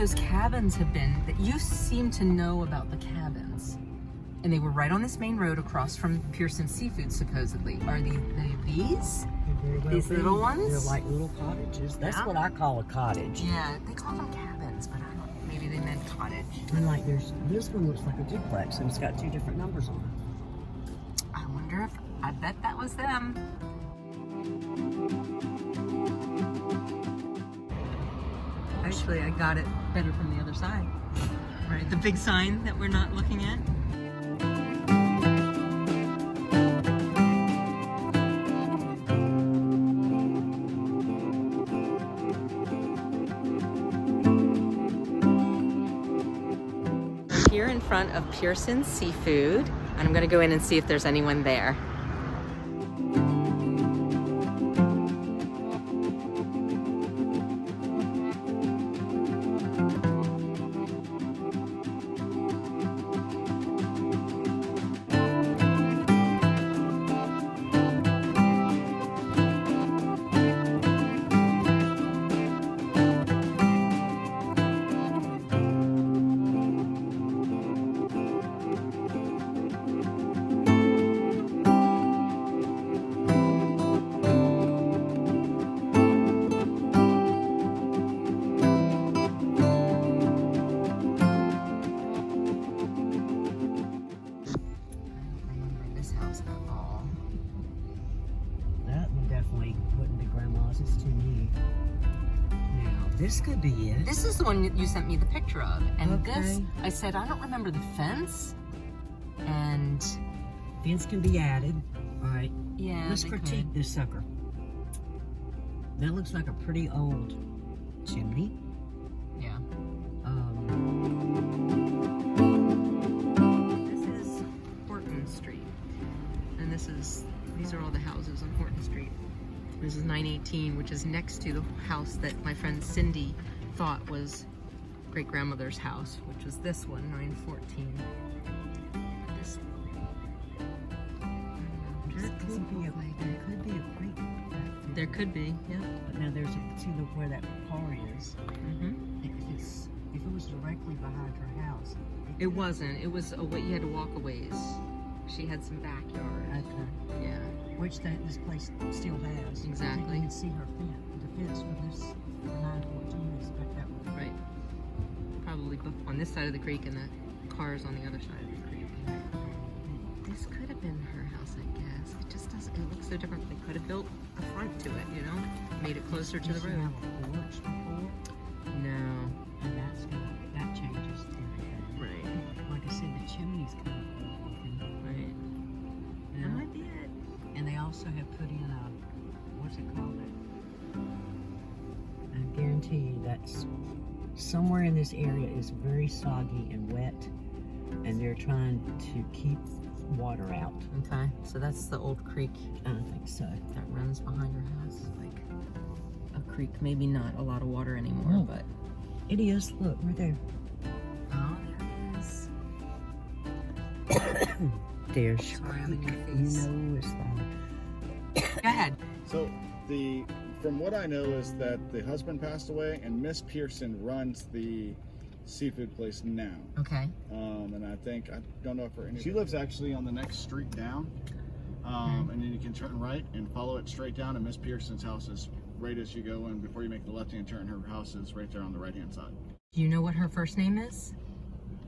those cabins have been, that you seem to know about the cabins. And they were right on this main road across from Pearson Seafood, supposedly. Are these? These little ones? They're like little cottages. That's what I call a cottage. Yeah, they call them cabins, but I don't know. Maybe they meant cottage. And like this one looks like a duplex and it's got 2 different numbers on it. I wonder if, I bet that was them. Actually, I got it better from the other side. Right, the big sign that we're not looking at. Here in front of Pearson Seafood, and I'm gonna go in and see if there's anyone there. It's too neat. Now, this could be it. This is the one that you sent me the picture of. And Okay. this, I said, I don't remember the fence. And Fence can be added. All right. yeah, Let's they critique could. this sucker. That looks like a pretty old chimney. Yeah. This is Horton Street. And these are all the houses on Horton Street. This is 918, which is next to the house that my friend Cindy thought was great-grandmother's house, which is this one, 914. This There could be a creek. There could be, yeah. But now there's see where that car is. Mm-hmm. If it was directly behind her house. It wasn't. It was a way you had to walk a ways. She had some backyard. Okay. Yeah. Which this place still has. Exactly. You can see her fence. The fence for this for 914 is back that way. Right. Probably on this side of the creek, and the cars on the other side of the creek. This could have been her house, I guess. It just doesn't. It looks so different. They could have built a front to it, you know, made it closer to the Does she road. have a porch before? No. And that changes everything. Right. Like I said, the chimney's kind of looking. Right. Yeah. That might be it. And they also have put in a, what's it called? I guarantee you that's somewhere in this area is very soggy and wet, and they're trying to keep water out. Okay. So that's the old creek I think so. that runs behind your house, like a creek. Maybe not a lot of water anymore, Oh. but. It is. Look, right there. Oh, there it is. There's Sorry, I'm in your creek. face. No, it's fine. Go ahead. So from what I know is that the husband passed away and Miss Pearson runs the seafood place now. Okay. And I don't know if she lives actually on the next street down. And then you can turn right and follow it straight down, and Miss Pearson's house is right as you go in. Before you make the left-hand turn, her house is right there on the right-hand side. Do you know what her first name is?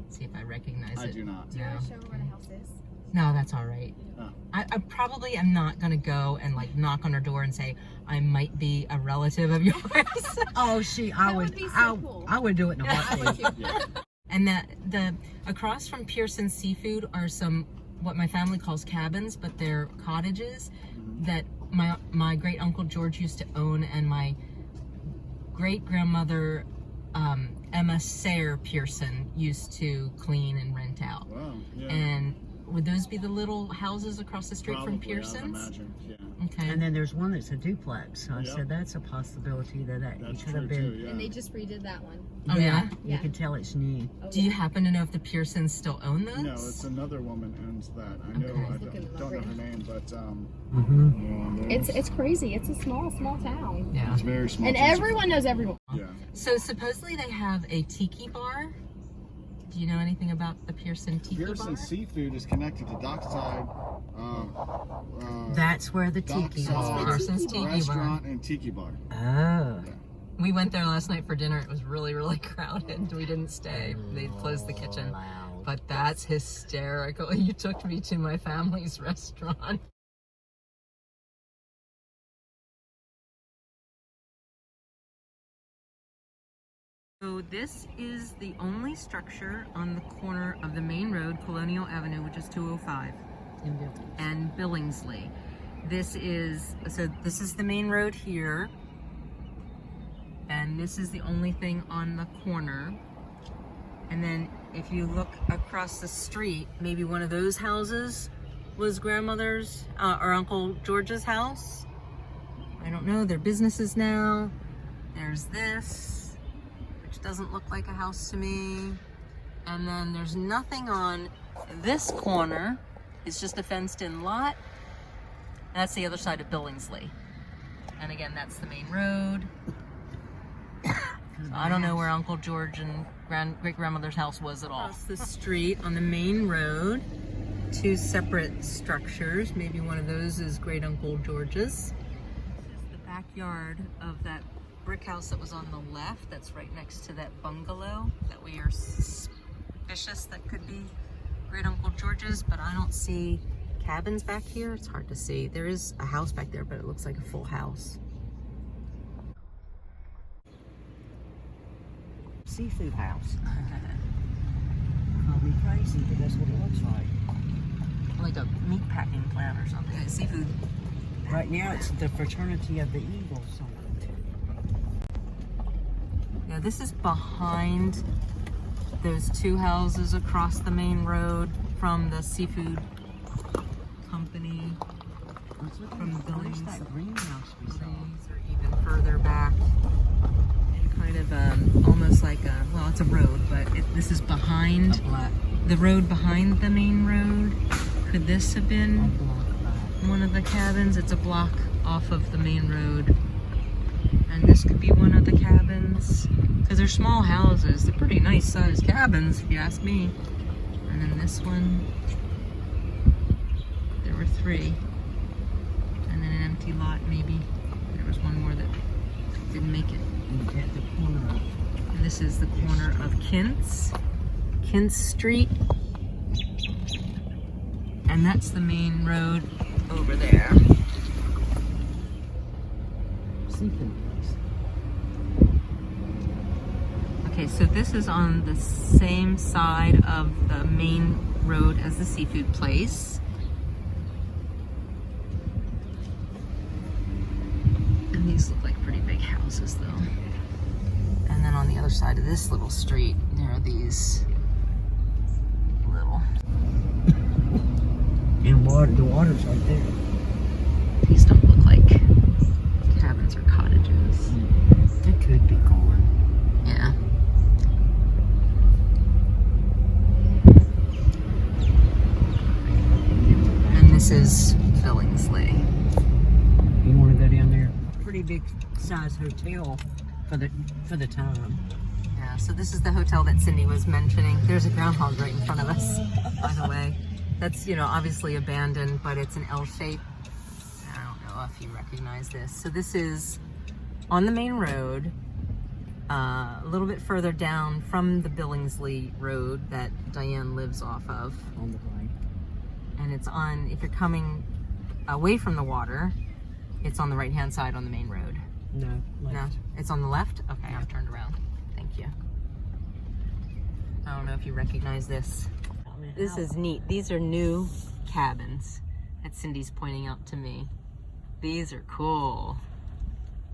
Let's see if I recognize it. I do not. Do you want to show her where the house is? No, that's all right. Oh. I probably am not gonna go and like knock on her door and say I might be a relative of yours. Oh, I would be so cool. I would do it in a heartbeat. Yeah. And the across from Pearson Seafood are some what my family calls cabins, but they're cottages that my great uncle George used to own, and my great grandmother Emma Sayre Pearson used to clean and rent out. Wow. Yeah. And would those be the little houses across the street Probably, from Pearson's? I would imagine. Yeah. Okay. And then there's one that's a duplex. So I Yep. said that's a possibility that it That's could true have been. too. Yeah. And they just redid that one. Oh, yeah? You Yeah. can tell it's new. Oh, Do you yeah. happen to know if the Pearsons still own those? No, it's another woman owns that. I know. Okay. I Looking them don't up know right her now. name, but Mm-hmm. yeah, It's crazy. It's a small town. Yeah. it's very small. And everyone knows everyone. Yeah. So supposedly they have a tiki bar. Do you know anything about the Pearson Tiki Pearson Bar? Seafood is connected to Dockside. That's where the tiki is. Dockside Pearson's Tiki Bar. Restaurant and Tiki Bar. Oh. We went there last night for dinner. It was really, really crowded. We didn't stay. They closed the kitchen. Loud. But that's hysterical. You took me to my family's restaurant. So this is the only structure on the corner of the main road, Colonial Avenue, which is 205, and Billingsley. This is the main road here, and this is the only thing on the corner. And then if you look across the street, maybe one of those houses was grandmother's or Uncle George's house. I don't know, they're businesses now. There's this, which doesn't look like a house to me. And then there's nothing on this corner. It's just a fenced in lot. That's the other side of Billingsley. And again, that's the main road. So I don't know where Uncle George and great-grandmother's house was at all. Across the street on the main road, two separate structures. Maybe one of those is great Uncle George's. This is the backyard of that brick house that was on the left. That's right next to that bungalow that we are suspicious that could be great Uncle George's, but I don't see cabins back here. It's hard to see. There is a house back there, but it looks like a full house. Seafood house. Call me crazy, but that's what it looks like. Like a meat packing plant or something. Seafood. Right now, it's the Fraternity of the Eagle. Yeah, this is behind those two houses across the main road from the seafood company. From the buildings. Where's that greenhouse we saw? These are even further back. And kind of almost like a, well, it's a road, but this is behind the road behind the main road. Could this have been one of the cabins? It's a block off of the main road. And this could be one of the cabins. Because they're small houses. They're pretty nice sized cabins, if you ask me. And then this one, there were three. And then an empty lot, maybe. There was one more that didn't make it. At the corner. And this is the corner of Kint's Street. And that's the main road over there. Seafood place. Okay, so this is on the same side of the main road as the seafood place. And these look like pretty big houses though. And then on the other side of this little street, there are these little, And the water's right there. these don't look like cabins or cottages. It could be corn. Yeah. And this is Billingsley. You want to go down there? Pretty big size hotel for the time. Yeah, so this is the hotel that Cindy was mentioning. There's a groundhog right in front of us, by the way. That's, you know, obviously abandoned, but it's an L shape. I don't know if you recognize this. So this is on the main road, a little bit further down from the Billingsley road that Diane lives off of. On the right. And it's on, if you're coming away from the water, it's on the right-hand side on the main road. No, left. No, it's on the left? Okay, I've turned around. Thank you. I don't know if you recognize this. This is neat. These are new cabins that Cindy's pointing out to me. These are cool.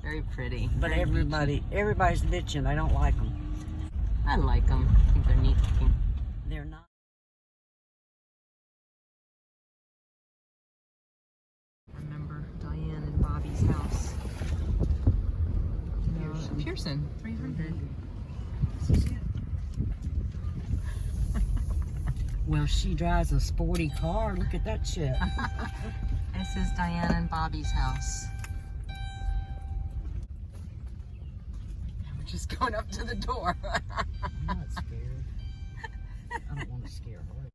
Very pretty. But Very everybody's bitching. They don't like them. beachy. I like them. I think they're neat looking. They're not. Remember Diane Pearson. 300. Well, she drives a sporty car. Look at that shit. This is Diane and Bobby's house. We're just going up to the door. I'm not scared. I don't want to scare her.